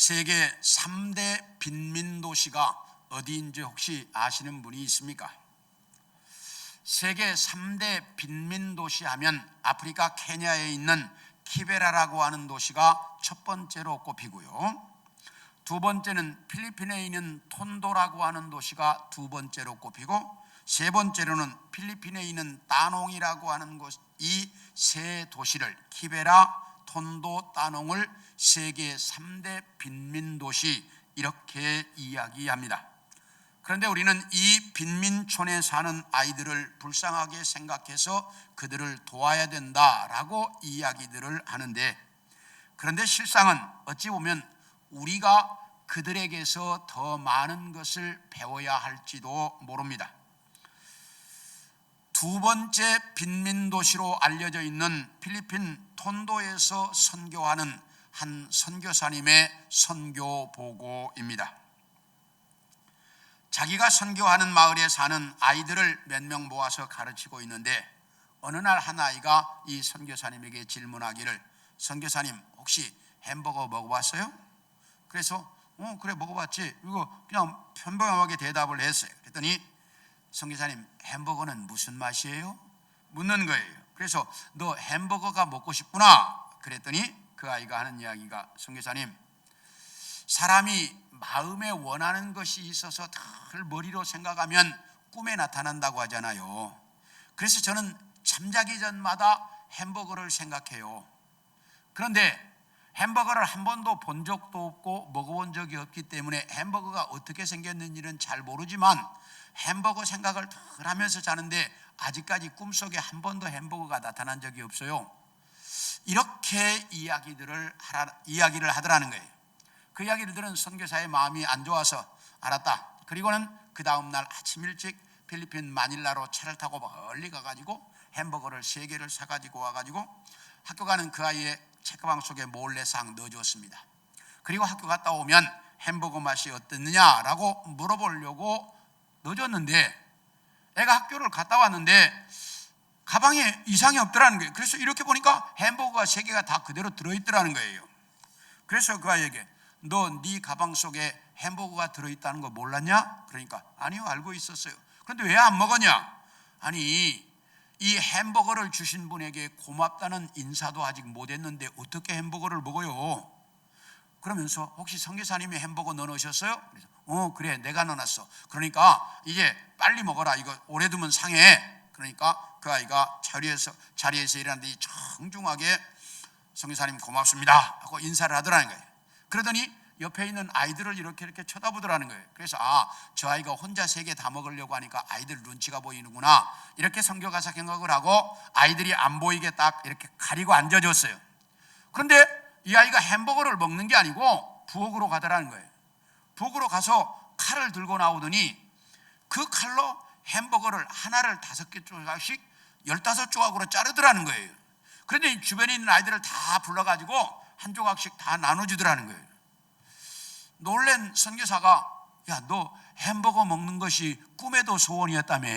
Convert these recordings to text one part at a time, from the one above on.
세계 3대 빈민도시가 어디인지 혹시 아시는 분이 있습니까? 세계 3대 빈민도시 하면 아프리카 케냐에 있는 키베라라고 하는 도시가 첫 번째로 꼽히고요. 두 번째는 필리핀에 있는 톤도라고 하는 도시가 두 번째로 꼽히고, 세 번째로는 필리핀에 있는 따농이라고 하는 곳, 이 세 도시를, 키베라, 톤도, 따농을 세계 3대 빈민도시 이렇게 이야기합니다. 그런데 우리는 이 빈민촌에 사는 아이들을 불쌍하게 생각해서 그들을 도와야 된다라고 이야기들을 하는데, 그런데 실상은 어찌 보면 우리가 그들에게서 더 많은 것을 배워야 할지도 모릅니다. 두 번째 빈민도시로 알려져 있는 필리핀 톤도에서 선교하는 한 선교사님의 선교 보고입니다. 자기가 선교하는 마을에 사는 아이들을 몇 명 모아서 가르치고 있는데, 어느 날 한 아이가 이 선교사님에게 질문하기를, 선교사님 혹시 햄버거 먹어봤어요? 그래서 그래 먹어봤지, 이거 그냥 평범하게 대답을 했어요. 그랬더니 선교사님, 햄버거는 무슨 맛이에요? 묻는 거예요. 그래서 너 햄버거가 먹고 싶구나. 그랬더니 그 아이가 하는 이야기가, 선교사님, 사람이 마음에 원하는 것이 있어서 늘 머리로 생각하면 꿈에 나타난다고 하잖아요. 그래서 저는 잠자기 전마다 햄버거를 생각해요. 그런데 햄버거를 한 번도 본 적도 없고 먹어본 적이 없기 때문에 햄버거가 어떻게 생겼는지는 잘 모르지만 햄버거 생각을 늘 하면서 자는데 아직까지 꿈속에 한 번도 햄버거가 나타난 적이 없어요. 이렇게 이야기를 하더라는 거예요. 그 이야기를 들은 선교사의 마음이 안 좋아서, 알았다. 그리고는 그 다음날 아침 일찍 필리핀 마닐라로 차를 타고 멀리 가가지고 햄버거를 3개를 사가지고 와가지고 학교 가는 그 아이의 책가방 속에 몰래 싹 넣어주었습니다. 그리고 학교 갔다 오면 햄버거 맛이 어땠느냐라고 물어보려고 넣어줬는데, 애가 학교를 갔다 왔는데 가방에 이상이 없더라는 거예요. 그래서 이렇게 보니까 햄버거가 3개가 다 그대로 들어있더라는 거예요. 그래서 그 아이에게, 너 네 가방 속에 햄버거가 들어있다는 거 몰랐냐? 그러니까 아니요, 알고 있었어요. 그런데 왜 안 먹었냐? 아니, 이 햄버거를 주신 분에게 고맙다는 인사도 아직 못했는데 어떻게 햄버거를 먹어요? 그러면서 혹시 선교사님이 햄버거 넣어놓으셨어요? 그래서 그래, 내가 넣어놨어. 그러니까 이제 빨리 먹어라, 이거 오래 두면 상해. 그러니까 그 아이가 자리에서 일하는데 정중하게 선교사님 고맙습니다 하고 인사를 하더라는 거예요. 그러더니 옆에 있는 아이들을 이렇게 쳐다보더라는 거예요. 그래서 저 아이가 혼자 3개 다 먹으려고 하니까 아이들 눈치가 보이는구나, 이렇게 선교가서 생각을 하고 아이들이 안 보이게 딱 이렇게 가리고 앉아줬어요. 그런데 이 아이가 햄버거를 먹는 게 아니고 부엌으로 가더라는 거예요. 부엌으로 가서 칼을 들고 나오더니 그 칼로 햄버거를 하나를 5개 조각씩 15조각으로 자르더라는 거예요. 그런데 주변에 있는 아이들을 다 불러가지고 한 조각씩 다 나눠주더라는 거예요. 놀란 선교사가, 야, 너 햄버거 먹는 것이 꿈에도 소원이었다며.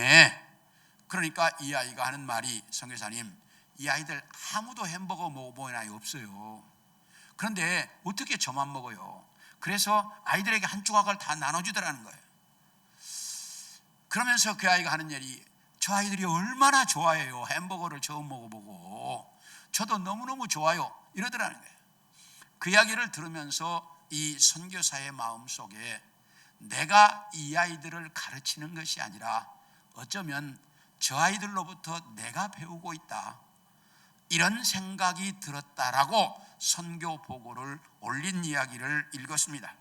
그러니까 이 아이가 하는 말이, 선교사님, 이 아이들 아무도 햄버거 먹어본 아이 없어요. 그런데 어떻게 저만 먹어요? 그래서 아이들에게 한 조각을 다 나눠주더라는 거예요. 그러면서 그 아이가 하는 말이, 저 아이들이 얼마나 좋아해요. 햄버거를 처음 먹어보고 저도 너무너무 좋아요, 이러더라는 거예요. 그 이야기를 들으면서 이 선교사의 마음속에 내가 이 아이들을 가르치는 것이 아니라 어쩌면 저 아이들로부터 내가 배우고 있다, 이런 생각이 들었다라고 선교 보고를 올린 이야기를 읽었습니다.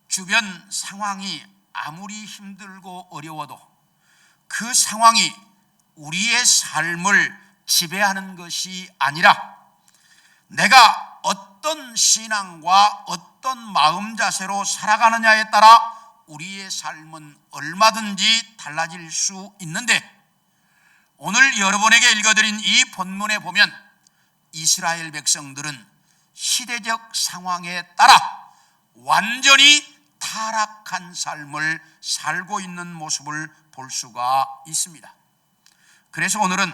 주변 상황이 아무리 힘들고 어려워도 그 상황이 우리의 삶을 지배하는 것이 아니라 내가 어떤 신앙과 어떤 마음 자세로 살아가느냐에 따라 우리의 삶은 얼마든지 달라질 수 있는데, 오늘 여러분에게 읽어드린 이 본문에 보면 이스라엘 백성들은 시대적 상황에 따라 완전히 타락한 삶을 살고 있는 모습을 볼 수가 있습니다. 그래서 오늘은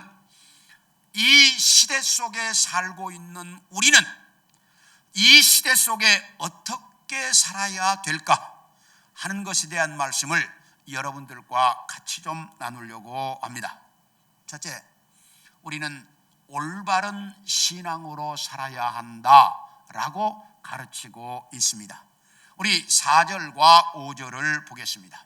이 시대 속에 살고 있는 우리는 이 시대 속에 어떻게 살아야 될까 하는 것에 대한 말씀을 여러분들과 같이 좀 나누려고 합니다. 첫째, 우리는 올바른 신앙으로 살아야 한다라고 가르치고 있습니다. 우리 4절과 5절을 보겠습니다.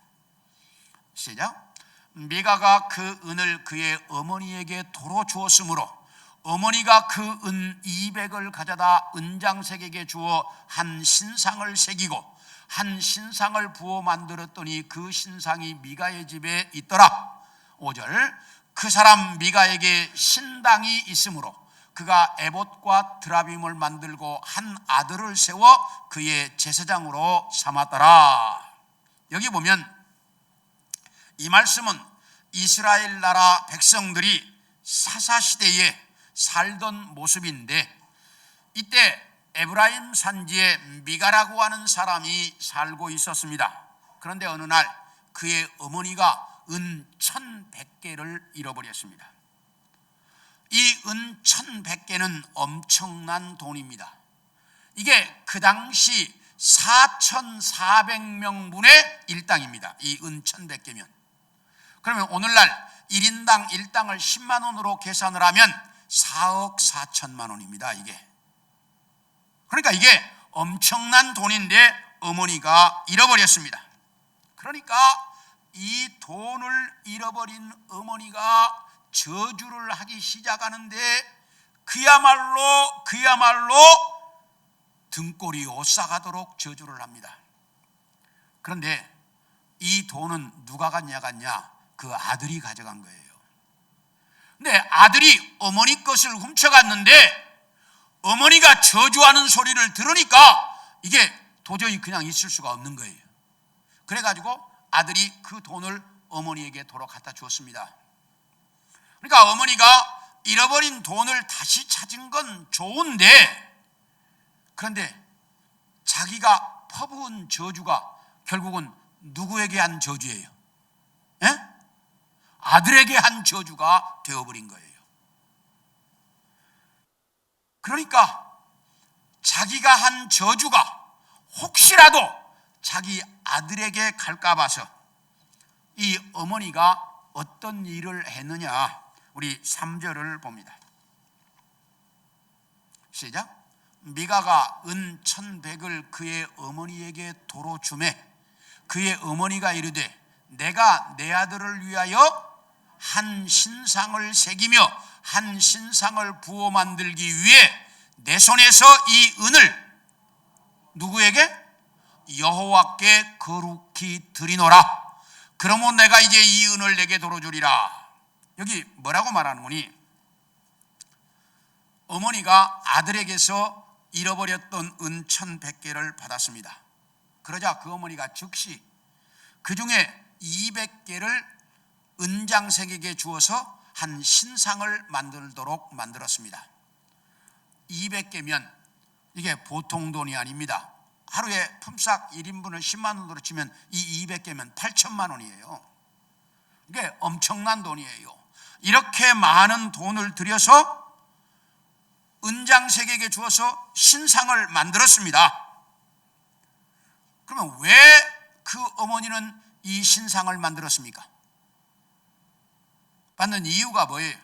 시작. 미가가 그 은을 그의 어머니에게 도로 주었으므로 어머니가 그 은 200을 가져다 은장색에게 주어 한 신상을 새기고 한 신상을 부어 만들었더니 그 신상이 미가의 집에 있더라. 5절. 그 사람 미가에게 신당이 있으므로 그가 에봇과 드라빔을 만들고 한 아들을 세워 그의 제사장으로 삼았더라. 여기 보면 이 말씀은 이스라엘 나라 백성들이 사사시대에 살던 모습인데, 이때 에브라임 산지에 미가라고 하는 사람이 살고 있었습니다. 그런데 어느 날 그의 어머니가 은 1100개를 잃어버렸습니다. 이 은 1100개는 엄청난 돈입니다. 이게 그 당시 4400명분의 일당입니다. 이 은 1100개면. 그러면 오늘날 1인당 일당을 10만 원으로 계산을 하면 4억 4천만 원입니다. 이게. 그러니까 이게 엄청난 돈인데 어머니가 잃어버렸습니다. 그러니까 이 돈을 잃어버린 어머니가 저주를 하기 시작하는데 그야말로 등골이 오싹하도록 저주를 합니다. 그런데 이 돈은 누가 갔냐? 그 아들이 가져간 거예요. 근데 아들이 어머니 것을 훔쳐갔는데 어머니가 저주하는 소리를 들으니까 이게 도저히 그냥 있을 수가 없는 거예요. 그래가지고 아들이 그 돈을 어머니에게 도로 갖다 주었습니다. 그러니까 어머니가 잃어버린 돈을 다시 찾은 건 좋은데, 그런데 자기가 퍼부은 저주가 결국은 누구에게 한 저주예요? 예? 아들에게 한 저주가 되어버린 거예요. 그러니까 자기가 한 저주가 혹시라도 자기 아들에게 갈까 봐서 이 어머니가 어떤 일을 했느냐, 우리 3절을 봅니다. 시작. 미가가 은 1100을 그의 어머니에게 도로 주매 그의 어머니가 이르되 내가 내 아들을 위하여 한 신상을 새기며 한 신상을 부어 만들기 위해 내 손에서 이 은을 누구에게? 여호와께 거룩히 드리노라. 그러면 내가 이제 이 은을 내게 도로 주리라. 여기 뭐라고 말하는 거니? 어머니가 아들에게서 잃어버렸던 은 1100개를 받았습니다. 그러자 그 어머니가 즉시 그 중에 200개를 은장색에게 주어서 한 신상을 만들도록 만들었습니다. 200개면 이게 보통 돈이 아닙니다. 하루에 품삯 1인분을 10만 원으로 치면 이 200개면 8천만 원이에요. 이게 엄청난 돈이에요. 이렇게 많은 돈을 들여서 은장색에게 주어서 신상을 만들었습니다. 그러면 왜 그 어머니는 이 신상을 만들었습니까? 받는 이유가 뭐예요?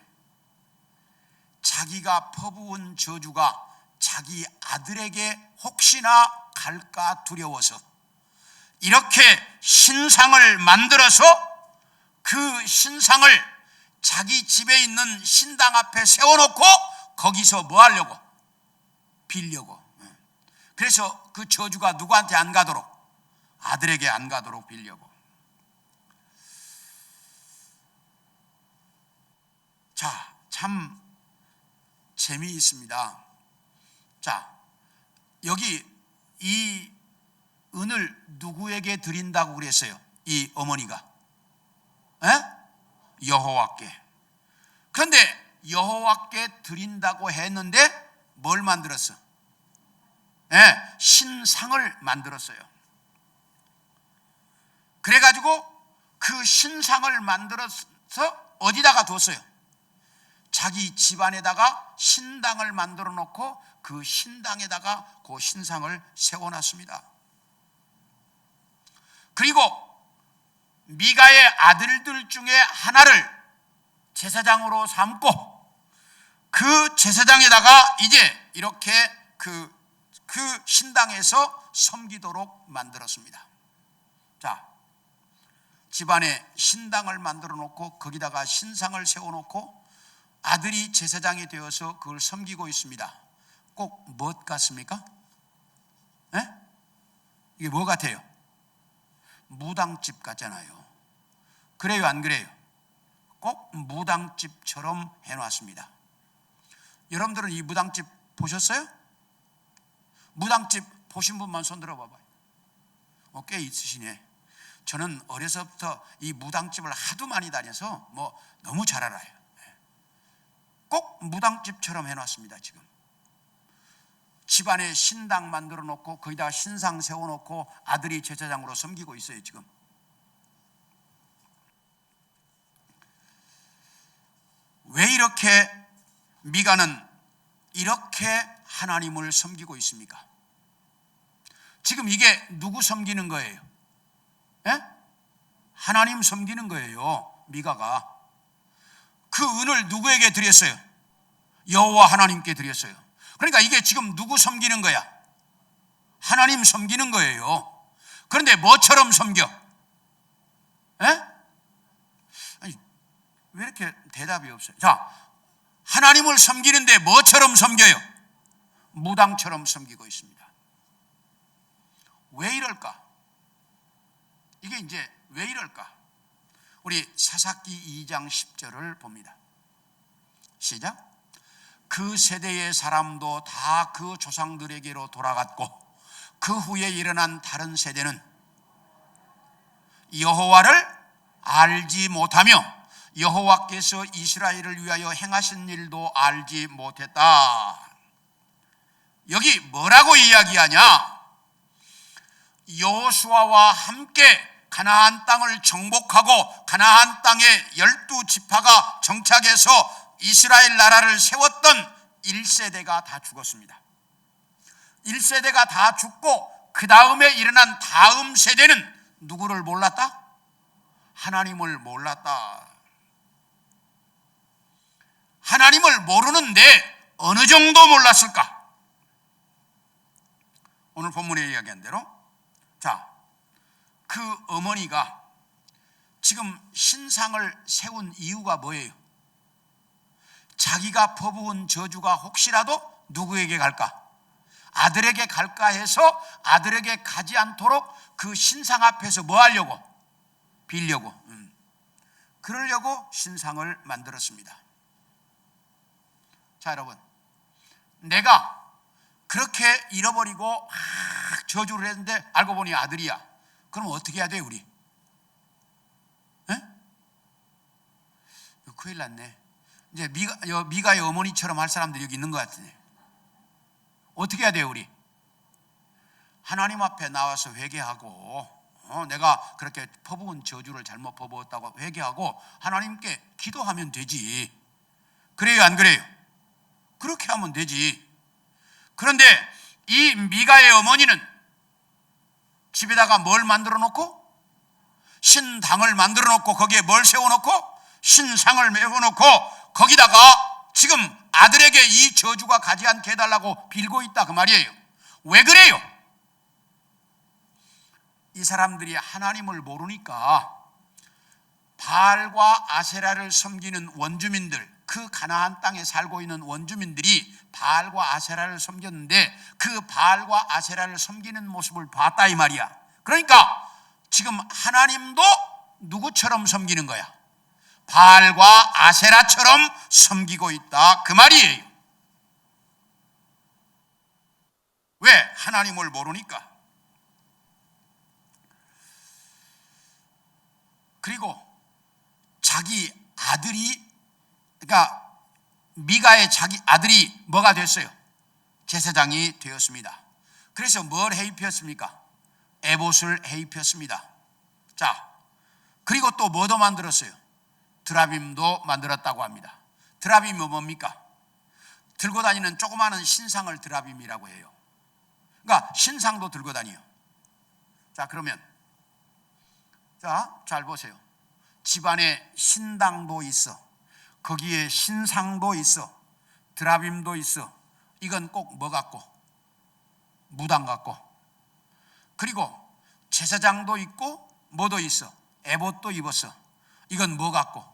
자기가 퍼부은 저주가 자기 아들에게 혹시나 갈까 두려워서 이렇게 신상을 만들어서 그 신상을 자기 집에 있는 신당 앞에 세워놓고 거기서 뭐 하려고? 빌려고. 그래서 그 저주가 누구한테 안 가도록, 아들에게 안 가도록 빌려고. 자, 참 재미있습니다. 자, 여기 이 은을 누구에게 드린다고 그랬어요? 이 어머니가. 여호와께. 그런데 여호와께 드린다고 했는데 뭘 만들었어? 신상을 만들었어요. 그래가지고 그 신상을 만들어서 어디다가 뒀어요? 자기 집안에다가 신당을 만들어 놓고 그 신당에다가 그 신상을 세워놨습니다. 그리고 미가의 아들들 중에 하나를 제사장으로 삼고 그 제사장에다가 이제 이렇게 그 신당에서 섬기도록 만들었습니다. 자, 집안에 신당을 만들어 놓고 거기다가 신상을 세워 놓고 아들이 제사장이 되어서 그걸 섬기고 있습니다. 꼭 무엇 같습니까? 에? 이게 뭐 같아요? 무당집 같잖아요. 그래요, 안 그래요? 꼭 무당집처럼 해놨습니다. 여러분들은 이 무당집 보셨어요? 무당집 보신 분만 손 들어봐봐요. 꽤 있으시네. 저는 어려서부터 이 무당집을 하도 많이 다녀서 너무 잘 알아요. 꼭 무당집처럼 해놨습니다. 지금 집안에 신당 만들어 놓고 거기다가 신상 세워놓고 아들이 제사장으로 섬기고 있어요. 지금 왜 이렇게 미가는 이렇게 하나님을 섬기고 있습니까? 지금 이게 누구 섬기는 거예요? 예? 하나님 섬기는 거예요. 미가가 그 은을 누구에게 드렸어요? 여호와 하나님께 드렸어요. 그러니까 이게 지금 누구 섬기는 거야? 하나님 섬기는 거예요. 그런데 뭐처럼 섬겨? 예? 아니, 왜 이렇게 대답이 없어요? 자, 하나님을 섬기는데 뭐처럼 섬겨요? 무당처럼 섬기고 있습니다. 왜 이럴까? 이게 이제 왜 이럴까? 우리 사사기 2장 10절을 봅니다. 시작. 그 세대의 사람도 다 그 조상들에게로 돌아갔고 그 후에 일어난 다른 세대는 여호와를 알지 못하며 여호와께서 이스라엘을 위하여 행하신 일도 알지 못했다. 여기 뭐라고 이야기하냐? 여호수아와 함께 가나안 땅을 정복하고 가나안 땅에 12지파가 정착해서 이스라엘 나라를 세웠던 1세대가 다 죽었습니다. 1세대가 다 죽고 그 다음에 일어난 다음 세대는 누구를 몰랐다? 하나님을 몰랐다. 하나님을 모르는데 어느 정도 몰랐을까? 오늘 본문에 이야기한 대로 자, 그 어머니가 지금 신상을 세운 이유가 뭐예요? 자기가 퍼부은 저주가 혹시라도 누구에게 갈까? 아들에게 갈까 해서 아들에게 가지 않도록 그 신상 앞에서 뭐 하려고? 빌려고. 그러려고 신상을 만들었습니다. 자, 여러분, 내가 그렇게 잃어버리고 저주를 했는데 알고 보니 아들이야. 그럼 어떻게 해야 돼, 우리? 에? 큰일 났네. 이제 미가의 어머니처럼 할 사람들이 여기 있는 것 같으네. 어떻게 해야 돼요, 우리? 하나님 앞에 나와서 회개하고 내가 그렇게 퍼부은 저주를 잘못 퍼부었다고 회개하고 하나님께 기도하면 되지. 그래요, 안 그래요? 그렇게 하면 되지. 그런데 이 미가의 어머니는 집에다가 뭘 만들어 놓고? 신당을 만들어 놓고 거기에 뭘 세워놓고? 신상을 메워놓고 거기다가 지금 아들에게 이 저주가 가지 않게 해달라고 빌고 있다 그 말이에요. 왜 그래요? 이 사람들이 하나님을 모르니까 바알과 아세라를 섬기는 원주민들, 그 가나안 땅에 살고 있는 원주민들이 바알과 아세라를 섬겼는데 그 바알과 아세라를 섬기는 모습을 봤다 이 말이야. 그러니까 지금 하나님도 누구처럼 섬기는 거야? 바알과 아세라처럼 섬기고 있다 그 말이에요. 왜? 하나님을 모르니까. 그리고 자기 아들이, 그러니까 미가의 자기 아들이 뭐가 됐어요? 제사장이 되었습니다. 그래서 뭘 해입혔습니까? 에봇을 해입혔습니다. 자, 그리고 또 뭐도 만들었어요? 드라빔도 만들었다고 합니다. 드라빔이 뭡니까? 들고 다니는 조그마한 신상을 드라빔이라고 해요. 그러니까 신상도 들고 다녀요. 자, 그러면 잘 보세요. 집안에 신당도 있어, 거기에 신상도 있어, 드라빔도 있어. 이건 꼭 뭐 같고? 무당 같고. 그리고 제사장도 있고 뭐도 있어? 에봇도 입었어. 이건 뭐 같고?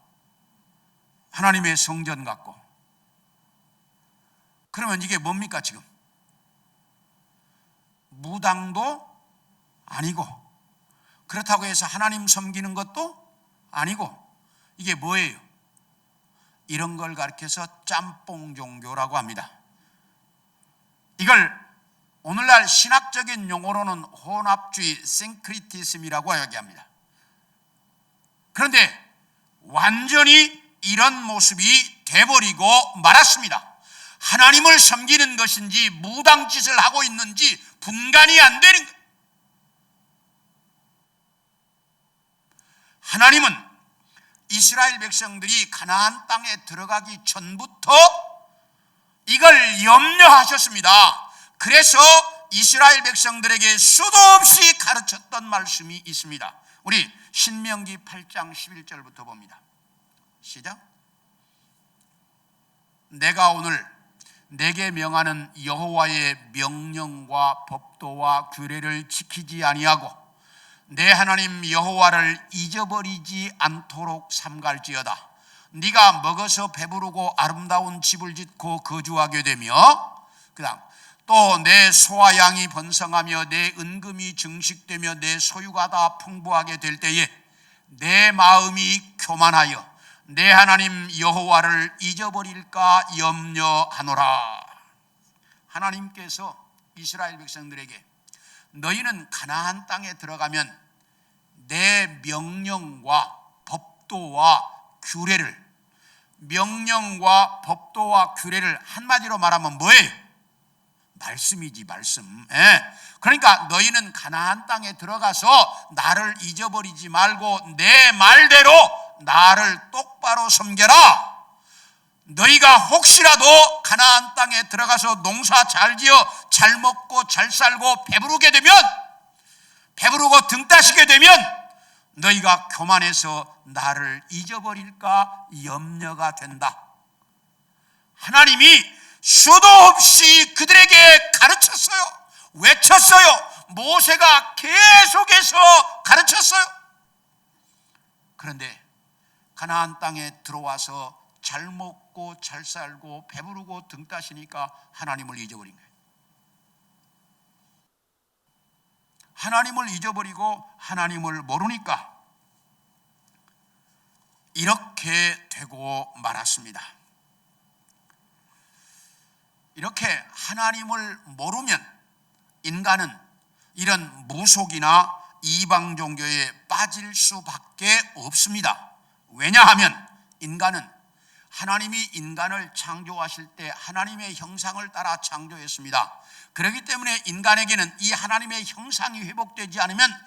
하나님의 성전 같고. 그러면 이게 뭡니까 지금? 무당도 아니고, 그렇다고 해서 하나님 섬기는 것도 아니고, 이게 뭐예요? 이런 걸 가리켜서 짬뽕 종교라고 합니다. 이걸 오늘날 신학적인 용어로는 혼합주의, 싱크리티즘이라고 이야기합니다. 그런데 완전히 이런 모습이 돼버리고 말았습니다. 하나님을 섬기는 것인지 무당짓을 하고 있는지 분간이 안 되는 거예요. 하나님은 이스라엘 백성들이 가나안 땅에 들어가기 전부터 이걸 염려하셨습니다. 그래서 이스라엘 백성들에게 수도 없이 가르쳤던 말씀이 있습니다. 우리 신명기 8장 11절부터 봅니다. 시작. 내가 오늘 내게 명하는 여호와의 명령과 법도와 규례를 지키지 아니하고 내 하나님 여호와를 잊어버리지 않도록 삼갈지어다. 네가 먹어서 배부르고 아름다운 집을 짓고 거주하게 되며, 그다음 또 내 소와 양이 번성하며 내 은금이 증식되며 내 소유가 다 풍부하게 될 때에 내 마음이 교만하여 내 하나님 여호와를 잊어버릴까 염려하노라. 하나님께서 이스라엘 백성들에게 너희는 가나안 땅에 들어가면 내 명령과 법도와 규례를, 명령과 법도와 규례를 한마디로 말하면 뭐예요? 말씀이지, 말씀. 그러니까 너희는 가나안 땅에 들어가서 나를 잊어버리지 말고 내 말대로 나를 똑바로 섬겨라. 너희가 혹시라도 가나안 땅에 들어가서 농사 잘 지어 잘 먹고 잘 살고 배부르게 되면, 배부르고 등 따시게 되면 너희가 교만해서 나를 잊어버릴까 염려가 된다. 하나님이 수도 없이 그들에게 가르쳤어요. 외쳤어요. 모세가 계속해서 가르쳤어요. 그런데 가나안 땅에 들어와서 잘 먹고 잘 살고 배부르고 등 따시니까 하나님을 잊어버린 거예요. 하나님을 잊어버리고 하나님을 모르니까 이렇게 되고 말았습니다. 이렇게 하나님을 모르면 인간은 이런 무속이나 이방 종교에 빠질 수밖에 없습니다. 왜냐하면 인간은 하나님이 인간을 창조하실 때 하나님의 형상을 따라 창조했습니다. 그렇기 때문에 인간에게는 이 하나님의 형상이 회복되지 않으면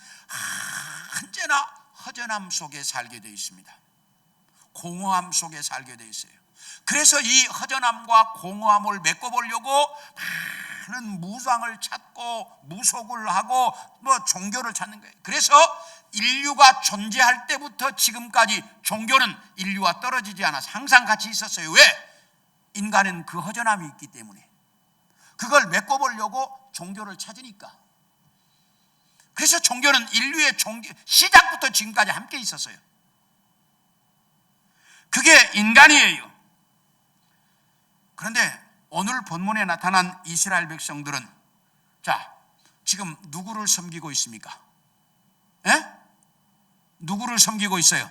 언제나 허전함 속에 살게 되어 있습니다. 공허함 속에 살게 되어 있어요. 그래서 이 허전함과 공허함을 메꿔보려고 많은 무상을 찾고 무속을 하고 종교를 찾는 거예요. 그래서 인류가 존재할 때부터 지금까지 종교는 인류와 떨어지지 않아서 항상 같이 있었어요. 왜? 인간은 그 허전함이 있기 때문에 그걸 메꿔보려고 종교를 찾으니까. 그래서 종교는 인류의 시작부터 지금까지 함께 있었어요. 그게 인간이에요. 그런데 오늘 본문에 나타난 이스라엘 백성들은 지금 누구를 섬기고 있습니까? 누구를 섬기고 있어요?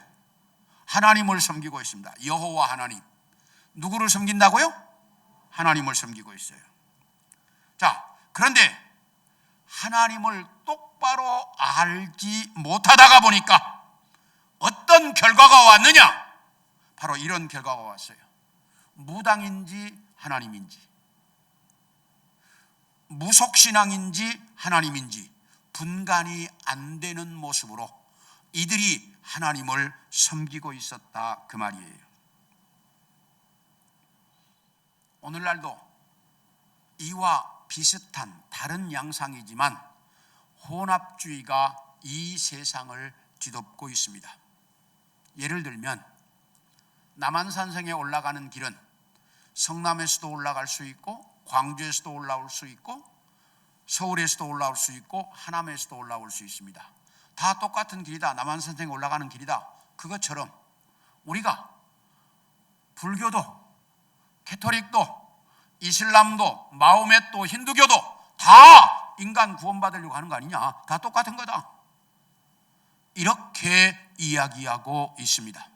하나님을 섬기고 있습니다. 여호와 하나님. 누구를 섬긴다고요? 하나님을 섬기고 있어요. 그런데 하나님을 똑바로 알지 못하다가 보니까 어떤 결과가 왔느냐? 바로 이런 결과가 왔어요. 무당인지 하나님인지, 무속신앙인지 하나님인지 분간이 안 되는 모습으로 이들이 하나님을 섬기고 있었다, 그 말이에요. 오늘날도 이와 비슷한 다른 양상이지만 혼합주의가 이 세상을 뒤덮고 있습니다. 예를 들면 남한산성에 올라가는 길은 성남에서도 올라갈 수 있고 광주에서도 올라올 수 있고 서울에서도 올라올 수 있고 하남에서도 올라올 수 있습니다. 다 똑같은 길이다. 남한산성에 올라가는 길이다. 그것처럼 우리가 불교도 캐토릭도 이슬람도 마호멧도 힌두교도 다 인간 구원받으려고 하는 거 아니냐, 다 똑같은 거다, 이렇게 이야기하고 있습니다.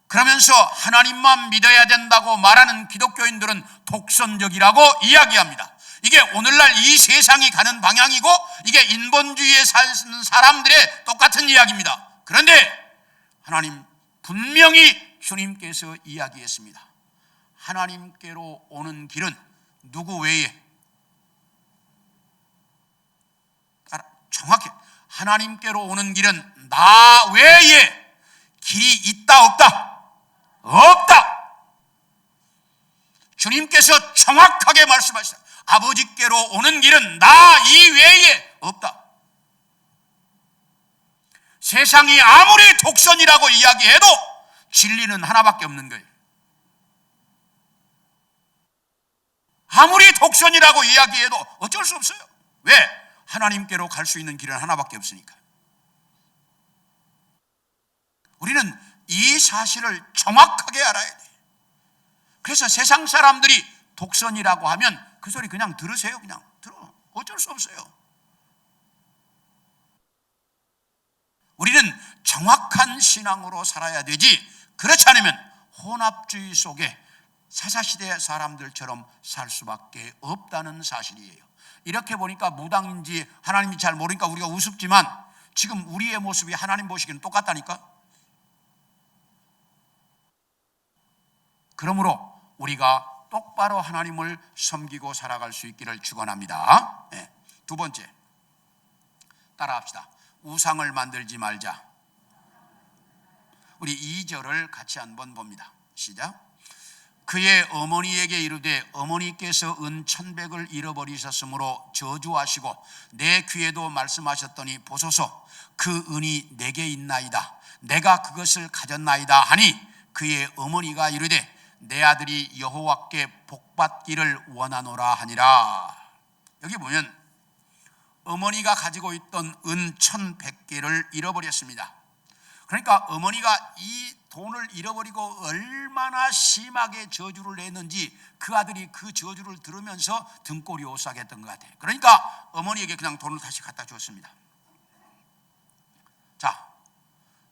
그러면서 하나님만 믿어야 된다고 말하는 기독교인들은 독선적이라고 이야기합니다. 이게 오늘날 이 세상이 가는 방향이고 이게 인본주의에 사는 사람들의 똑같은 이야기입니다. 그런데 하나님 분명히 주님께서 이야기했습니다. 하나님께로 오는 길은 누구 외에, 정확히 하나님께로 오는 길은 나 외에 길이 있다 없다? 없다. 주님께서 정확하게 말씀하셨어요. 아버지께로 오는 길은 나 이외에 없다. 세상이 아무리 독선이라고 이야기해도 진리는 하나밖에 없는 거예요. 아무리 독선이라고 이야기해도 어쩔 수 없어요. 왜? 하나님께로 갈 수 있는 길은 하나밖에 없으니까. 우리는 이 사실을 정확하게 알아야 돼. 그래서 세상 사람들이 독선이라고 하면 그 소리 그냥 들으세요. 그냥 들어. 어쩔 수 없어요. 우리는 정확한 신앙으로 살아야 되지, 그렇지 않으면 혼합주의 속에 사사시대 사람들처럼 살 수밖에 없다는 사실이에요. 이렇게 보니까 무당인지 하나님이 잘 모르니까 우리가 우습지만 지금 우리의 모습이 하나님 보시기는 똑같다니까. 그러므로 우리가 똑바로 하나님을 섬기고 살아갈 수 있기를 축원합니다. 네. 두 번째, 따라합시다. 우상을 만들지 말자. 우리 2절을 같이 한번 봅니다. 시작. 그의 어머니에게 이르되 어머니께서 은 1,100을 잃어버리셨으므로 저주하시고 내 귀에도 말씀하셨더니 보소서 그 은이 내게 있나이다. 내가 그것을 가졌나이다 하니 그의 어머니가 이르되 내 아들이 여호와께 복받기를 원하노라 하니라. 여기 보면 어머니가 가지고 있던 은 1,100개를 잃어버렸습니다. 그러니까 어머니가 이 돈을 잃어버리고 얼마나 심하게 저주를 냈는지 그 아들이 그 저주를 들으면서 등골이 오싹했던 것 같아요. 그러니까 어머니에게 그냥 돈을 다시 갖다 줬습니다. 자,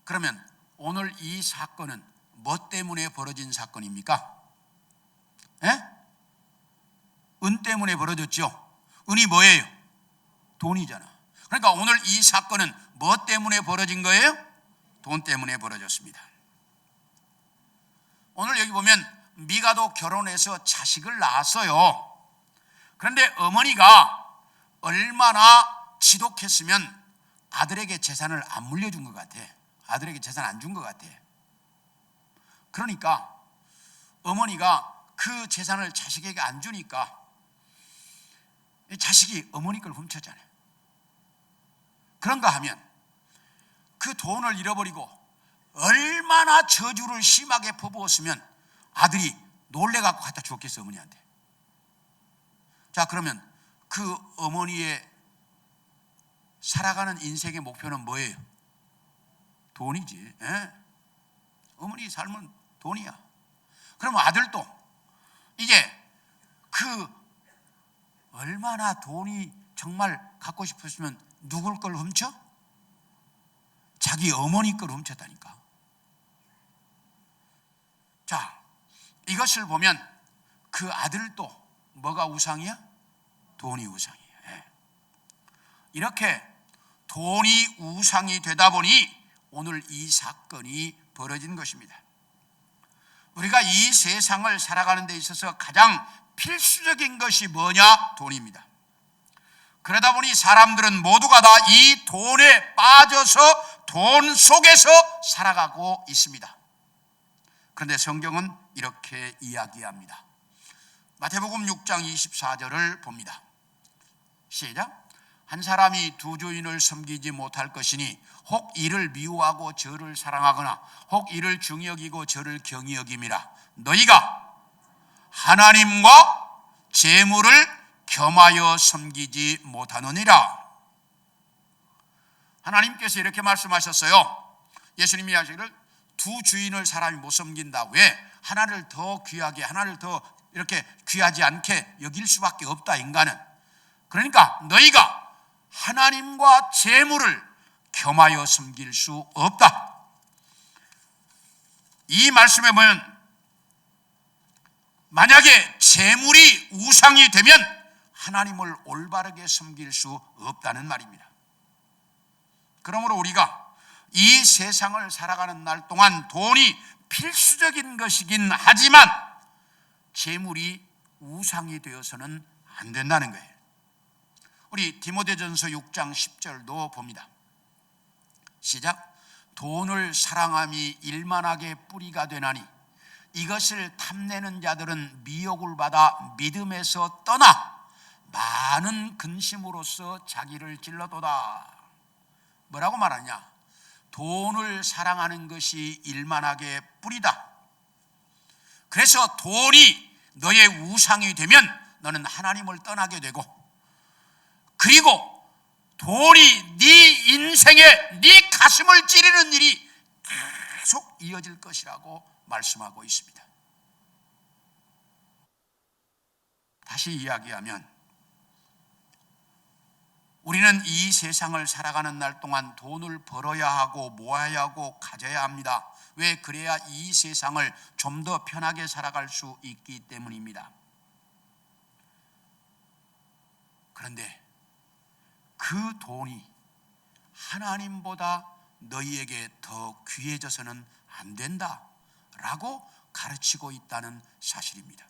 그러면 오늘 이 사건은 뭐 때문에 벌어진 사건입니까? 예? 은 때문에 벌어졌죠. 은이 뭐예요? 돈이잖아. 그러니까 오늘 이 사건은 뭐 때문에 벌어진 거예요? 돈 때문에 벌어졌습니다. 오늘 여기 보면 미가도 결혼해서 자식을 낳았어요. 그런데 어머니가 얼마나 지독했으면 아들에게 재산을 안 물려준 것 같아. 아들에게 재산 안 준 것 같아. 그러니까 어머니가 그 재산을 자식에게 안 주니까 자식이 어머니 걸 훔쳤잖아요. 그런가 하면 그 돈을 잃어버리고 얼마나 저주를 심하게 퍼부었으면 아들이 놀래갖고 갖다 주었겠어, 어머니한테. 자, 그러면 그 어머니의 살아가는 인생의 목표는 뭐예요? 돈이지. 예? 어머니 삶은 돈이야. 그러면 아들도 이제 그 얼마나 돈이 정말 갖고 싶었으면 누굴 걸 훔쳐? 자기 어머니 걸 훔쳤다니까. 자, 이것을 보면 그 아들도 뭐가 우상이야? 돈이 우상이에요. 예. 이렇게 돈이 우상이 되다 보니 오늘 이 사건이 벌어진 것입니다. 우리가 이 세상을 살아가는 데 있어서 가장 필수적인 것이 뭐냐? 돈입니다. 그러다 보니 사람들은 모두가 다 이 돈에 빠져서 돈 속에서 살아가고 있습니다. 그런데 성경은 이렇게 이야기합니다. 마태복음 6장 24절을 봅니다. 시작. 한 사람이 두 주인을 섬기지 못할 것이니 혹 이를 미워하고 저를 사랑하거나 혹 이를 중히 여기고 저를 경히 여김이라. 너희가 하나님과 재물을 겸하여 섬기지 못하느니라. 하나님께서 이렇게 말씀하셨어요. 예수님이 하시기를 두 주인을 사람이 못 섬긴다. 왜? 하나를 더 귀하게, 하나를 더 이렇게 귀하지 않게 여길 수밖에 없다, 인간은. 그러니까 너희가 하나님과 재물을 겸하여 섬길 수 없다. 이 말씀에 보면 만약에 재물이 우상이 되면 하나님을 올바르게 섬길 수 없다는 말입니다. 그러므로 우리가 이 세상을 살아가는 날 동안 돈이 필수적인 것이긴 하지만 재물이 우상이 되어서는 안 된다는 거예요. 우리 디모데전서 6장 10절도 봅니다. 시작. 돈을 사랑함이 일만하게 뿌리가 되나니 이것을 탐내는 자들은 미혹을 받아 믿음에서 떠나 많은 근심으로써 자기를 찔러도다. 뭐라고 말하냐? 돈을 사랑하는 것이 일만하게 뿌리다. 그래서 돈이 너의 우상이 되면 너는 하나님을 떠나게 되고, 그리고 돈이 네 인생에 네 가슴을 찌르는 일이 계속 이어질 것이라고 말씀하고 있습니다. 다시 이야기하면 우리는 이 세상을 살아가는 날 동안 돈을 벌어야 하고 모아야 하고 가져야 합니다. 왜? 그래야 이 세상을 좀 더 편하게 살아갈 수 있기 때문입니다. 그런데 그 돈이 하나님보다 너희에게 더 귀해져서는 안 된다라고 가르치고 있다는 사실입니다.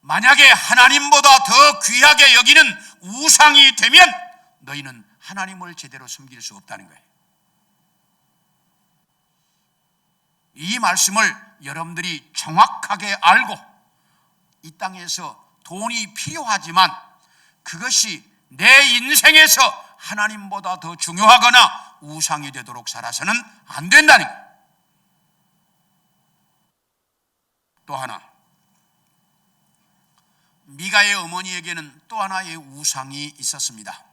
만약에 하나님보다 더 귀하게 여기는 우상이 되면 너희는 하나님을 제대로 섬길 수 없다는 거예요. 이 말씀을 여러분들이 정확하게 알고 이 땅에서 돈이 필요하지만 그것이 내 인생에서 하나님보다 더 중요하거나 우상이 되도록 살아서는 안 된다는 거예요. 또 하나, 미가의 어머니에게는 또 하나의 우상이 있었습니다.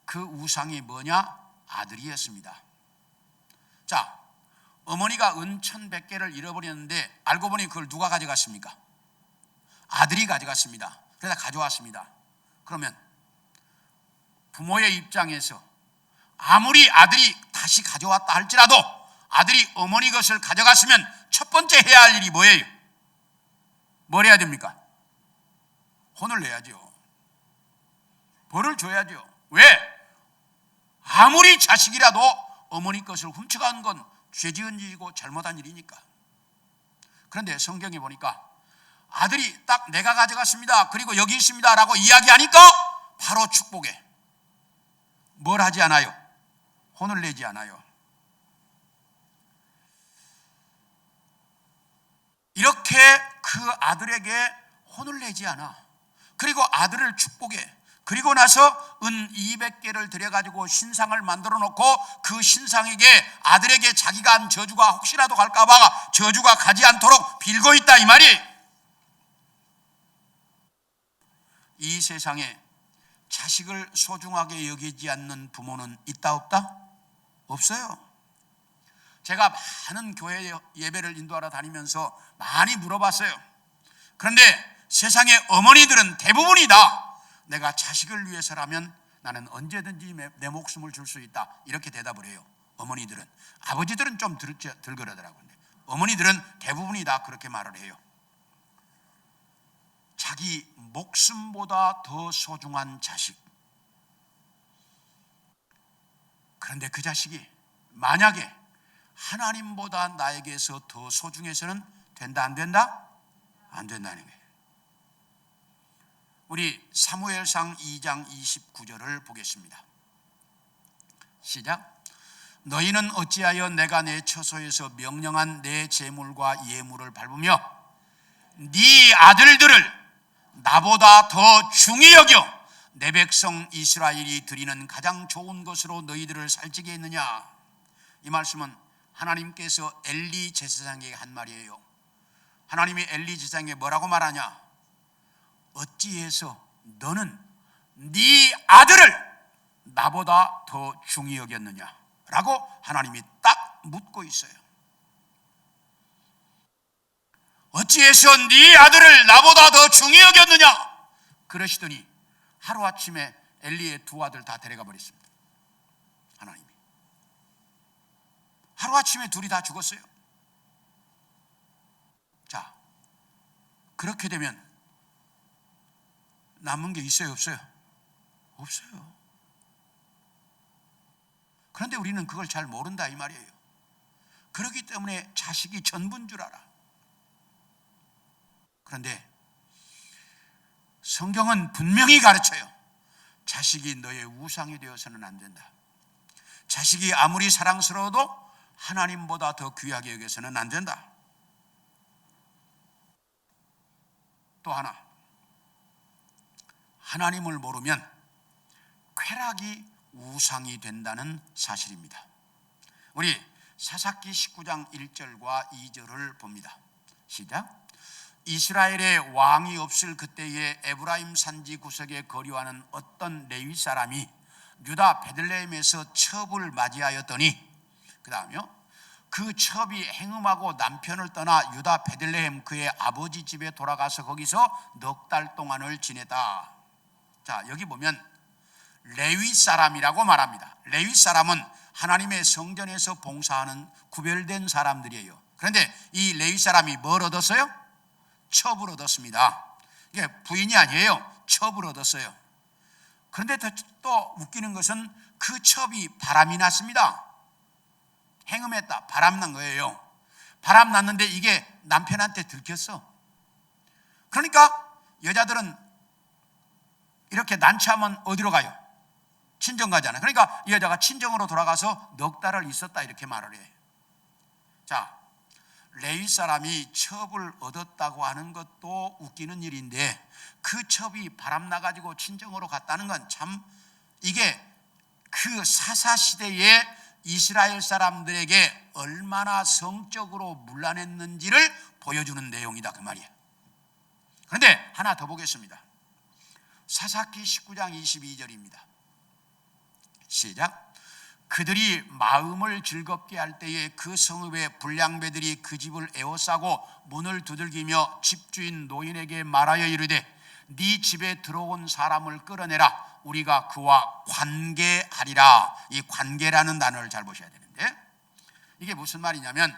그 우상이 뭐냐? 아들이었습니다. 자, 어머니가 은 1,100개를 잃어버렸는데 알고 보니 그걸 누가 가져갔습니까? 아들이 가져갔습니다. 그래서 가져왔습니다. 그러면 부모의 입장에서 아무리 아들이 다시 가져왔다 할지라도 아들이 어머니 것을 가져갔으면 첫 번째 해야 할 일이 뭐예요? 뭘 해야 됩니까? 혼을 내야죠. 벌을 줘야죠. 왜? 아무리 자식이라도 어머니 것을 훔쳐간 건 죄지은 일이고 잘못한 일이니까. 그런데 성경에 보니까 아들이 딱 내가 가져갔습니다, 그리고 여기 있습니다 라고 이야기하니까 바로 축복해. 뭘 하지 않아요? 혼을 내지 않아요. 이렇게 그 아들에게 혼을 내지 않아. 그리고 아들을 축복해. 그리고 나서 은 200개를 들여가지고 신상을 만들어 놓고 그 신상에게 아들에게 자기가 한 저주가 혹시라도 갈까봐 저주가 가지 않도록 빌고 있다, 이 말이. 이 세상에 자식을 소중하게 여기지 않는 부모는 있다 없다? 없어요. 제가 많은 교회 예배를 인도하러 다니면서 많이 물어봤어요. 그런데 세상의 어머니들은 대부분이다. 내가 자식을 위해서라면 나는 언제든지 내 목숨을 줄 수 있다, 이렇게 대답을 해요. 어머니들은. 아버지들은 좀 덜 그러더라고요. 어머니들은 대부분이 다 그렇게 말을 해요. 자기 목숨보다 더 소중한 자식. 그런데 그 자식이 만약에 하나님보다 나에게서 더 소중해서는 된다, 안 된다? 안 된다는 거예요. 우리 사무엘상 2장 29절을 보겠습니다. 시작. 너희는 어찌하여 내가 내 처소에서 명령한 내 제물과 예물을 밟으며 네 아들들을 나보다 더 중히 여겨 내 백성 이스라엘이 드리는 가장 좋은 것으로 너희들을 살찌게 했느냐? 이 말씀은 하나님께서 엘리 제사장에게 한 말이에요. 하나님이 엘리 제사장에게 뭐라고 말하냐? 어찌해서 너는 네 아들을 나보다 더 중히 여겼느냐? 라고 하나님이 딱 묻고 있어요. 어찌해서 네 아들을 나보다 더 중히 여겼느냐? 그러시더니 하루아침에 엘리의 두 아들 다 데려가 버렸습니다. 하나님이 하루아침에 둘이 다 죽었어요. 자, 그렇게 되면 남은 게 있어요, 없어요? 없어요. 그런데 우리는 그걸 잘 모른다 이 말이에요. 그렇기 때문에 자식이 전부인 줄 알아. 그런데 성경은 분명히 가르쳐요. 자식이 너의 우상이 되어서는 안 된다. 자식이 아무리 사랑스러워도 하나님보다 더 귀하게 여겨서는 안 된다. 또 하나, 하나님을 모르면 쾌락이 우상이 된다는 사실입니다. 우리 사사기 19장 1절과 2절을 봅니다. 시작. 이스라엘의 왕이 없을 그때에 에브라임 산지 구석에 거류하는 어떤 레위 사람이 유다 베들레헴에서 첩을 맞이하였더니, 그 다음에요, 그 첩이 행음하고 남편을 떠나 유다 베들레헴 그의 아버지 집에 돌아가서 거기서 넉 달 동안을 지냈다. 자, 여기 보면 레위 사람이라고 말합니다. 레위 사람은 하나님의 성전에서 봉사하는 구별된 사람들이에요. 그런데 이 레위 사람이 뭘 얻었어요? 첩을 얻었습니다. 이게 부인이 아니에요. 첩을 얻었어요. 그런데 또 웃기는 것은 그 첩이 바람이 났습니다. 행음했다. 바람 난 거예요. 바람 났는데 이게 남편한테 들켰어. 그러니까 여자들은 이렇게 난처하면 어디로 가요? 친정 가잖아요. 그러니까 이 여자가 친정으로 돌아가서 넉 달을 있었다 이렇게 말을 해요. 자, 레위 사람이 첩을 얻었다고 하는 것도 웃기는 일인데 그 첩이 바람 나가지고 친정으로 갔다는 건 참, 이게 그 사사시대에 이스라엘 사람들에게 얼마나 성적으로 문란했는지를 보여주는 내용이다 그 말이에요. 그런데 하나 더 보겠습니다. 사사기 19장 22절입니다. 시작. 그들이 마음을 즐겁게 할 때에 그 성읍의 불량배들이 그 집을 에워싸고 문을 두들기며 집주인 노인에게 말하여 이르되 네 집에 들어온 사람을 끌어내라. 우리가 그와 관계하리라. 이 관계라는 단어를 잘 보셔야 되는데 이게 무슨 말이냐면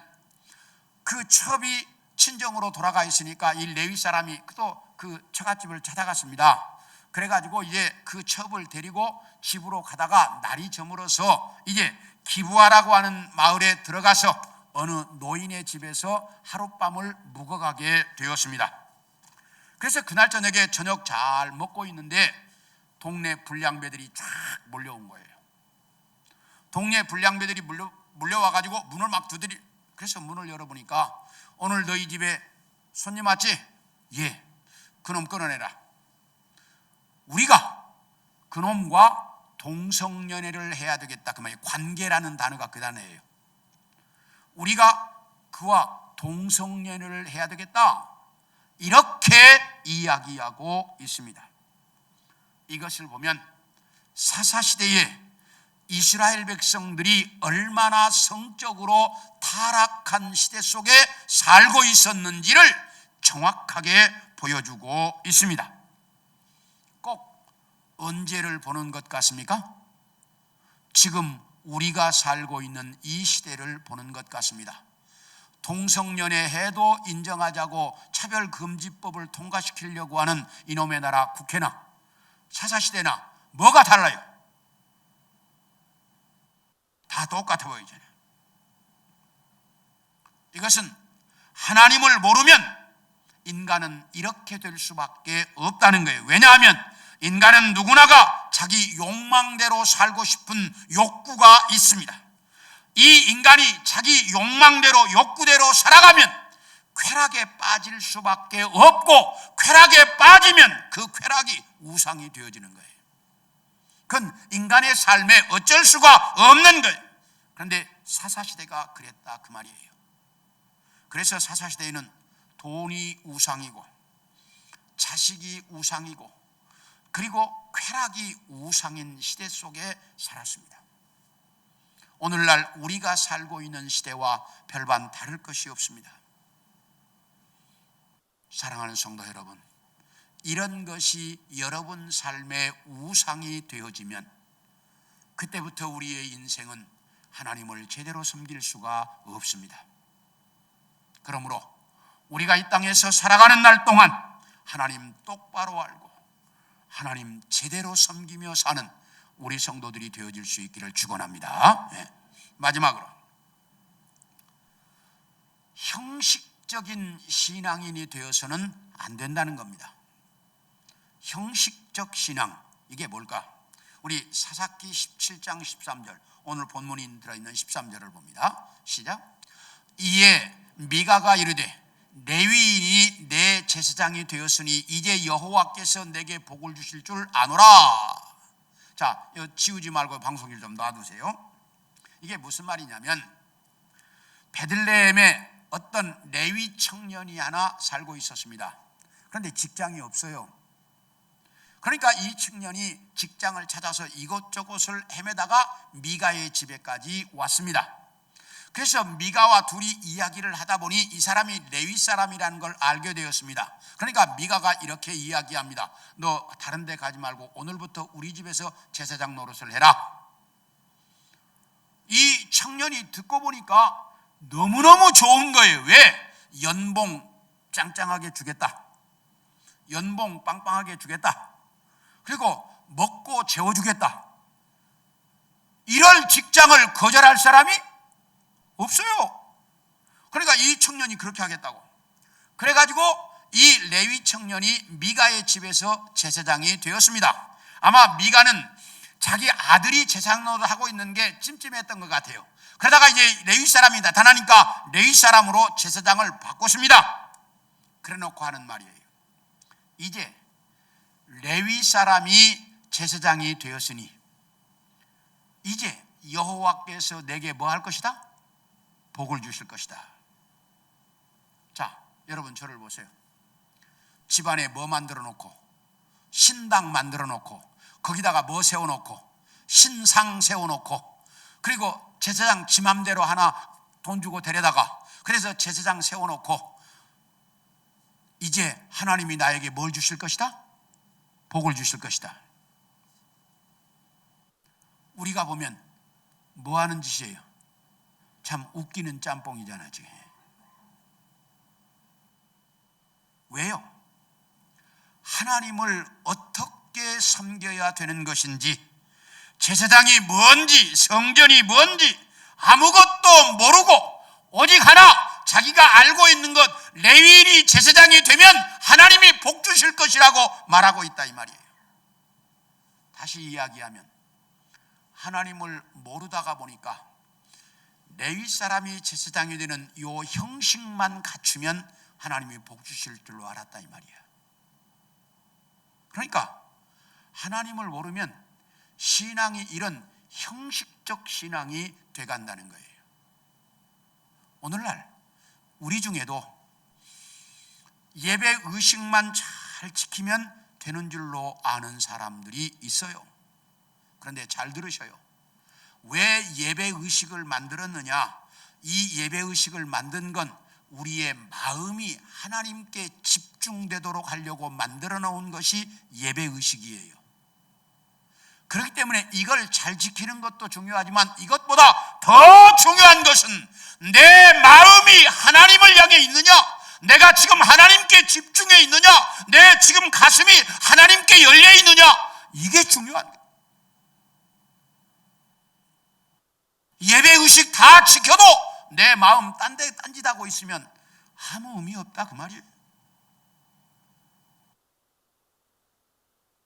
그 첩이 친정으로 돌아가 있으니까 이 레위 사람이 또 그 처갓집을 찾아갔습니다. 그래가지고 이제 그 첩을 데리고 집으로 가다가 날이 저물어서 이제 기브아라고 하는 마을에 들어가서 어느 노인의 집에서 하룻밤을 묵어가게 되었습니다. 그래서 그날 저녁에 저녁 잘 먹고 있는데 동네 불량배들이 쫙 몰려온 거예요. 동네 불량배들이 물려와가지고 문을 막 두드리. 그래서 문을 열어보니까 오늘 너희 집에 손님 왔지? 예. 그놈 끊어내라. 우리가 그놈과 동성연애를 해야 되겠다. 그 말이에요. 관계라는 단어가 그 단어예요. 우리가 그와 동성연애를 해야 되겠다. 이렇게 이야기하고 있습니다. 이것을 보면 사사시대에 이스라엘 백성들이 얼마나 성적으로 타락한 시대 속에 살고 있었는지를 정확하게 보여주고 있습니다. 꼭 언제를 보는 것 같습니까? 지금 우리가 살고 있는 이 시대를 보는 것 같습니다. 동성연애 해도 인정하자고 차별금지법을 통과시키려고 하는 이놈의 나라 국회나 사사시대나 뭐가 달라요? 다 똑같아 보이잖아요. 이것은 하나님을 모르면 인간은 이렇게 될 수밖에 없다는 거예요. 왜냐하면 인간은 누구나가 자기 욕망대로 살고 싶은 욕구가 있습니다. 이 인간이 자기 욕망대로 욕구대로 살아가면 쾌락에 빠질 수밖에 없고, 쾌락에 빠지면 그 쾌락이 우상이 되어지는 거예요. 그건 인간의 삶에 어쩔 수가 없는 거예요. 그런데 사사시대가 그랬다 그 말이에요. 그래서 사사시대에는 돈이 우상이고 자식이 우상이고 그리고 쾌락이 우상인 시대 속에 살았습니다. 오늘날 우리가 살고 있는 시대와 별반 다를 것이 없습니다. 사랑하는 성도 여러분, 이런 것이 여러분 삶의 우상이 되어지면 그때부터 우리의 인생은 하나님을 제대로 섬길 수가 없습니다. 그러므로 우리가 이 땅에서 살아가는 날 동안 하나님 똑바로 알고 하나님 제대로 섬기며 사는 우리 성도들이 되어질 수 있기를 축원합니다. 네. 마지막으로 형식적인 신앙인이 되어서는 안 된다는 겁니다. 형식적 신앙, 이게 뭘까? 우리 사사기 17장 13절, 오늘 본문이 들어있는 13절을 봅니다. 시작. 이에 미가가 이르되 레위인이 내 제사장이 되었으니 이제 여호와께서 내게 복을 주실 줄 아노라. 자, 이거 지우지 말고 방송일 좀 놔두세요. 이게 무슨 말이냐면 베들레헴에 어떤 레위 청년이 하나 살고 있었습니다. 그런데 직장이 없어요. 그러니까 이 청년이 직장을 찾아서 이곳저곳을 헤매다가 미가의 집에까지 왔습니다. 그래서 미가와 둘이 이야기를 하다 보니 이 사람이 레위 사람이라는 걸 알게 되었습니다. 그러니까 미가가 이렇게 이야기합니다. 너 다른 데 가지 말고 오늘부터 우리 집에서 제사장 노릇을 해라. 이 청년이 듣고 보니까 너무너무 좋은 거예요. 왜? 연봉 짱짱하게 주겠다. 연봉 빵빵하게 주겠다. 그리고 먹고 재워주겠다. 이럴 직장을 거절할 사람이 없어요. 그러니까 이 청년이 그렇게 하겠다고. 그래가지고 이 레위 청년이 미가의 집에서 제사장이 되었습니다. 아마 미가는 자기 아들이 제사장 노릇을 하고 있는 게 찜찜했던 것 같아요. 그러다가 이제 레위 사람이 나타나니까 레위 사람으로 제사장을 바꿨습니다. 그래놓고 하는 말이에요. 이제 레위 사람이 제사장이 되었으니 이제 여호와께서 내게 뭐 할 것이다? 복을 주실 것이다. 자, 여러분 저를 보세요. 집안에 뭐 만들어 놓고 신당 만들어 놓고 거기다가 뭐 세워놓고 신상 세워놓고 그리고 제사장 지 맘대로 하나 돈 주고 데려다가 그래서 제사장 세워놓고 이제 하나님이 나에게 뭘 주실 것이다? 복을 주실 것이다. 우리가 보면 뭐 하는 짓이에요? 참 웃기는 짬뽕이잖아 지금. 왜요? 하나님을 어떻게 섬겨야 되는 것인지, 제사장이 뭔지 성전이 뭔지 아무것도 모르고 오직 하나 자기가 알고 있는 것, 레위인이 제사장이 되면 하나님이 복 주실 것이라고 말하고 있다 이 말이에요. 다시 이야기하면 하나님을 모르다가 보니까 레위 사람이 제사장이 되는 이 형식만 갖추면 하나님이 복 주실 줄로 알았다 이 말이야. 그러니까 하나님을 모르면 신앙이 이런 형식적 신앙이 돼간다는 거예요. 오늘날 우리 중에도 예배 의식만 잘 지키면 되는 줄로 아는 사람들이 있어요. 그런데 잘 들으셔요. 왜 예배 의식을 만들었느냐? 이 예배 의식을 만든 건 우리의 마음이 하나님께 집중되도록 하려고 만들어 놓은 것이 예배 의식이에요. 그렇기 때문에 이걸 잘 지키는 것도 중요하지만 이것보다 더 중요한 것은 내 마음이 하나님을 향해 있느냐, 내가 지금 하나님께 집중해 있느냐, 내 지금 가슴이 하나님께 열려 있느냐, 이게 중요한 거예요. 예배 의식 다 지켜도 내 마음 딴 데 딴짓하고 있으면 아무 의미 없다 그 말이에요.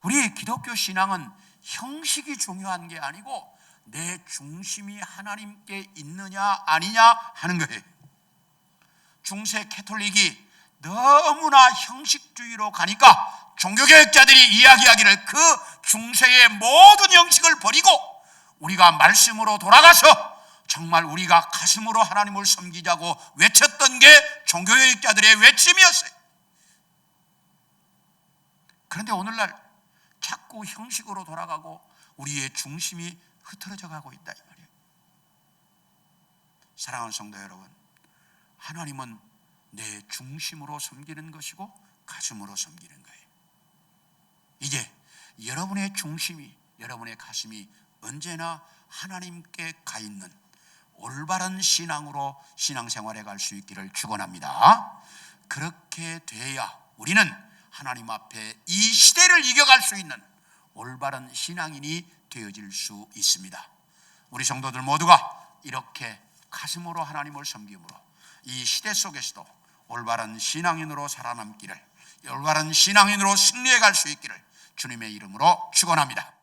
우리의 기독교 신앙은 형식이 중요한 게 아니고 내 중심이 하나님께 있느냐 아니냐 하는 거예요. 중세 캐톨릭이 너무나 형식주의로 가니까 종교개혁자들이 이야기하기를 그 중세의 모든 형식을 버리고 우리가 말씀으로 돌아가서 정말 우리가 가슴으로 하나님을 섬기자고 외쳤던 게 종교개혁자들의 외침이었어요. 그런데 오늘날 자꾸 형식으로 돌아가고 우리의 중심이 흐트러져 가고 있다 이 말이에요. 사랑하는 성도 여러분, 하나님은 내 중심으로 섬기는 것이고 가슴으로 섬기는 거예요. 이제 여러분의 중심이, 여러분의 가슴이 언제나 하나님께 가 있는 올바른 신앙으로 신앙생활에 갈 수 있기를 축원합니다. 그렇게 돼야 우리는 하나님 앞에 이 시대를 이겨갈 수 있는 올바른 신앙인이 되어질 수 있습니다. 우리 성도들 모두가 이렇게 가슴으로 하나님을 섬김으로 이 시대 속에서도 올바른 신앙인으로 살아남기를, 올바른 신앙인으로 승리해 갈 수 있기를 주님의 이름으로 축원합니다.